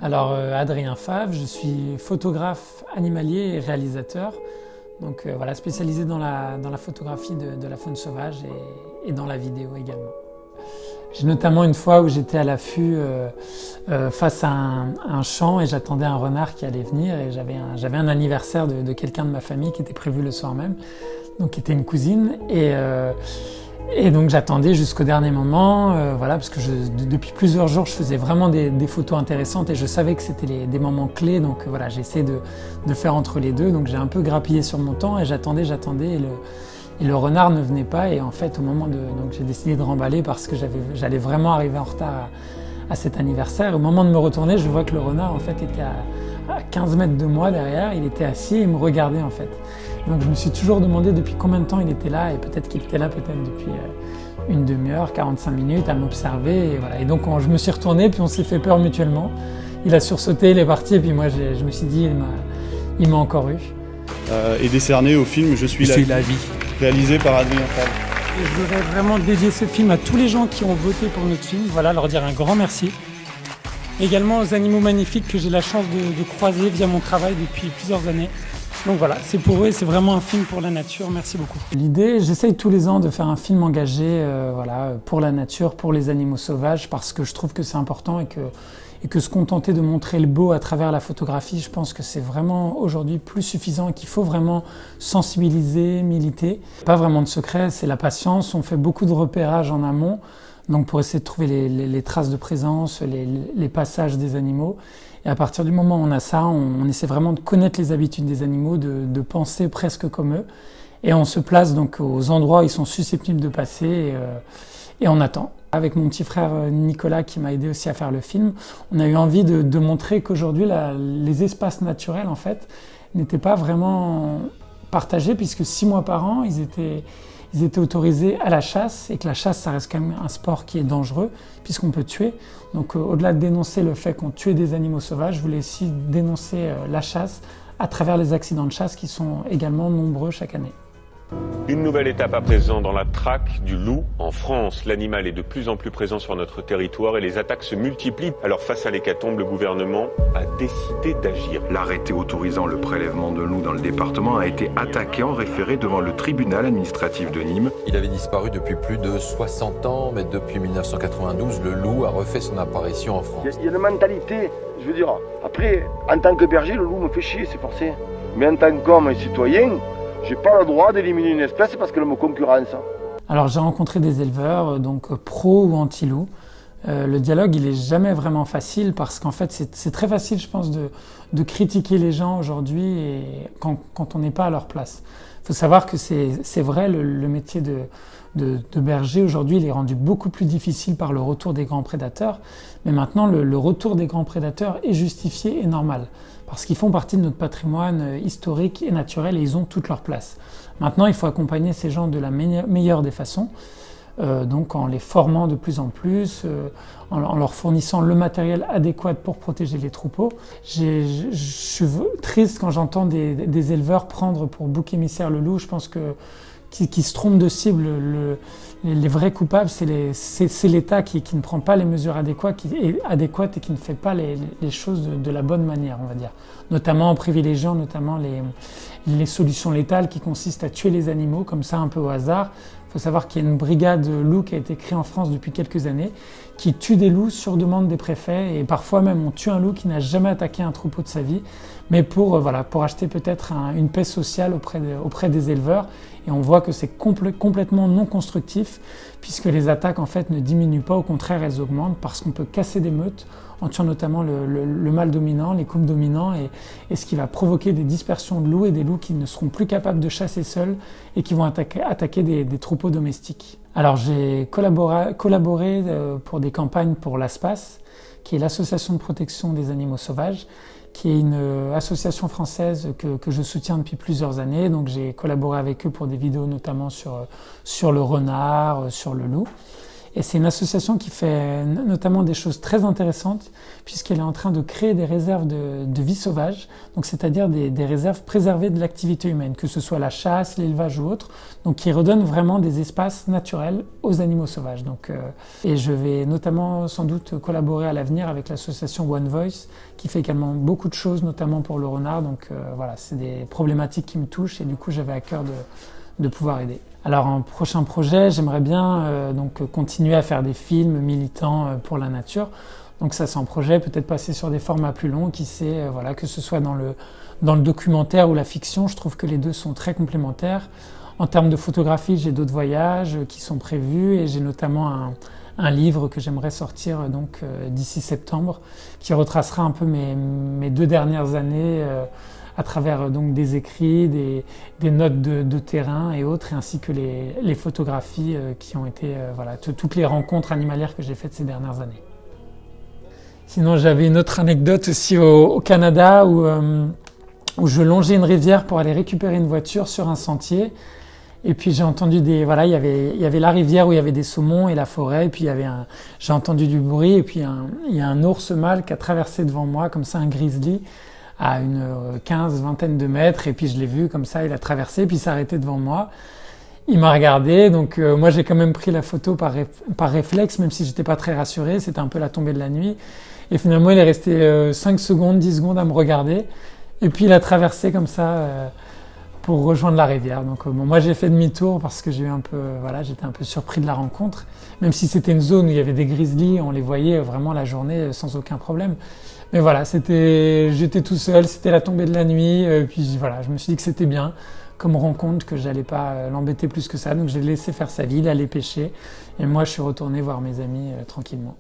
Alors Adrien Favre, je suis photographe animalier et réalisateur, donc voilà, spécialisé dans la photographie de la faune sauvage et dans la vidéo également. J'ai notamment une fois où j'étais à l'affût face à un champ et j'attendais un renard qui allait venir et j'avais un anniversaire de quelqu'un de ma famille qui était prévu le soir même, donc qui était une cousine et donc j'attendais jusqu'au dernier moment, voilà, parce que depuis plusieurs jours je faisais vraiment des photos intéressantes et je savais que c'était des moments clés, donc voilà, j'ai essayé de faire entre les deux, donc j'ai un peu grappillé sur mon temps et j'attendais et le renard ne venait pas et en fait au moment donc j'ai décidé de remballer parce que j'allais vraiment arriver en retard à cet anniversaire. Et au moment de me retourner, je vois que le renard en fait était à 15 mètres de moi derrière, il était assis et il me regardait en fait. Donc je me suis toujours demandé depuis combien de temps il était là et peut-être qu'il était là depuis une demi-heure, 45 minutes à m'observer et voilà. Et donc je me suis retourné puis on s'est fait peur mutuellement. Il a sursauté, il est parti et puis moi je me suis dit il m'a encore eu. Et décerné au film Je suis la vie, réalisé par Adrien Favre. Et je voudrais vraiment dédier ce film à tous les gens qui ont voté pour notre film, voilà, leur dire un grand merci. Également aux animaux magnifiques que j'ai la chance de croiser via mon travail depuis plusieurs années. Donc voilà, c'est pour eux et c'est vraiment un film pour la nature, merci beaucoup. L'idée, j'essaye tous les ans de faire un film engagé voilà, pour la nature, pour les animaux sauvages, parce que je trouve que c'est important et que se contenter de montrer le beau à travers la photographie, je pense que c'est vraiment aujourd'hui plus suffisant et qu'il faut vraiment sensibiliser, militer. Pas vraiment de secret, c'est la patience, on fait beaucoup de repérages en amont, donc pour essayer de trouver les traces de présence, les passages des animaux. Et à partir du moment où on a ça, on essaie vraiment de connaître les habitudes des animaux, de penser presque comme eux. Et on se place donc aux endroits où ils sont susceptibles de passer et on attend. Avec mon petit frère Nicolas qui m'a aidé aussi à faire le film, on a eu envie de montrer qu'aujourd'hui les espaces naturels en fait n'étaient pas vraiment partagés puisque 6 mois par an ils étaient autorisés à la chasse et que la chasse ça reste quand même un sport qui est dangereux puisqu'on peut tuer. Donc au-delà de dénoncer le fait qu'on tuait des animaux sauvages, je voulais aussi dénoncer la chasse à travers les accidents de chasse qui sont également nombreux chaque année. Une nouvelle étape à présent dans la traque du loup en France. L'animal est de plus en plus présent sur notre territoire et les attaques se multiplient. Alors face à l'hécatombe, le gouvernement a décidé d'agir. L'arrêté autorisant le prélèvement de loups dans le département a été attaqué en référé devant le tribunal administratif de Nîmes. Il avait disparu depuis plus de 60 ans, mais depuis 1992, le loup a refait son apparition en France. Il y a une mentalité, je veux dire, après, en tant que berger, le loup me fait chier, c'est forcé. Mais en tant qu'homme et citoyen, j'ai pas le droit d'éliminer une espèce parce qu'elle me concurrence. Alors j'ai rencontré des éleveurs, donc pro ou anti-loup. Le dialogue, il est jamais vraiment facile parce qu'en fait, c'est très facile, je pense, de critiquer les gens aujourd'hui et quand on n'est pas à leur place. Il faut savoir que c'est vrai, le métier de berger aujourd'hui, il est rendu beaucoup plus difficile par le retour des grands prédateurs. Mais maintenant, le retour des grands prédateurs est justifié et normal parce qu'ils font partie de notre patrimoine historique et naturel et ils ont toute leur place. Maintenant, il faut accompagner ces gens de la meilleure des façons, donc en les formant de plus en plus, en leur fournissant le matériel adéquat pour protéger les troupeaux. Je suis triste quand j'entends des éleveurs prendre pour bouc émissaire le loup. Je pense qui se trompent de cible. Les vrais coupables, c'est l'État qui ne prend pas les mesures adéquates et qui ne fait pas les choses de la bonne manière, on va dire. Notamment en privilégiant les solutions létales qui consistent à tuer les animaux comme ça un peu au hasard. Il faut savoir qu'il y a une brigade loup qui a été créée en France depuis quelques années qui tue des loups sur demande des préfets et parfois même on tue un loup qui n'a jamais attaqué un troupeau de sa vie mais pour acheter peut-être une paix sociale auprès des éleveurs et on voit que c'est complètement non constructif puisque les attaques en fait ne diminuent pas, au contraire elles augmentent parce qu'on peut casser des meutes en tuant notamment le mâle dominant, les couples dominants et ce qui va provoquer des dispersions de loups et des loups qui ne seront plus capables de chasser seuls et qui vont attaquer des troupeaux domestiques. Alors j'ai collaboré pour des campagnes pour l'ASPAS, qui est l'association de protection des animaux sauvages, qui est une association française que je soutiens depuis plusieurs années. Donc j'ai collaboré avec eux pour des vidéos notamment sur le renard, sur le loup. Et c'est une association qui fait notamment des choses très intéressantes, puisqu'elle est en train de créer des réserves de vie sauvage, donc c'est-à-dire des réserves préservées de l'activité humaine, que ce soit la chasse, l'élevage ou autre, donc qui redonnent vraiment des espaces naturels aux animaux sauvages. Donc, et je vais notamment sans doute collaborer à l'avenir avec l'association One Voice, qui fait également beaucoup de choses, notamment pour le renard. Donc voilà, c'est des problématiques qui me touchent et du coup j'avais à cœur de pouvoir aider. Alors en prochain projet, j'aimerais bien donc continuer à faire des films militants pour la nature. Donc ça c'est un projet, peut-être passer sur des formats plus longs, qui sait, voilà, que ce soit dans le documentaire ou la fiction, je trouve que les deux sont très complémentaires. En termes de photographie, j'ai d'autres voyages qui sont prévus et j'ai notamment un livre que j'aimerais sortir donc d'ici septembre, qui retracera un peu mes 2 dernières années à travers donc des écrits, des notes de terrain et autres, et ainsi que les photographies qui ont été voilà, toutes les rencontres animalières que j'ai faites ces dernières années. Sinon, j'avais une autre anecdote aussi au Canada où je longeais une rivière pour aller récupérer une voiture sur un sentier. Et puis j'ai entendu il y avait la rivière où il y avait des saumons et la forêt, et puis j'ai entendu du bruit, et puis il y a un ours mâle qui a traversé devant moi, comme ça, un grizzly, à une 15-20 de mètres, et puis je l'ai vu comme ça, il a traversé, puis il s'est arrêté devant moi. Il m'a regardé, donc moi j'ai quand même pris la photo par réflexe, même si j'étais pas très rassuré, c'était un peu la tombée de la nuit. Et finalement il est resté 5 secondes, 10 secondes à me regarder, et puis il a traversé comme ça pour rejoindre la rivière. Donc bon, moi j'ai fait demi-tour parce que j'étais un peu surpris de la rencontre, même si c'était une zone où il y avait des grizzlies, on les voyait vraiment la journée sans aucun problème. Mais voilà, j'étais tout seul, c'était la tombée de la nuit, puis voilà, je me suis dit que c'était bien comme rencontre, que j'allais pas l'embêter plus que ça, donc j'ai laissé faire sa vie, il allait pêcher, et moi je suis retourné voir mes amis tranquillement.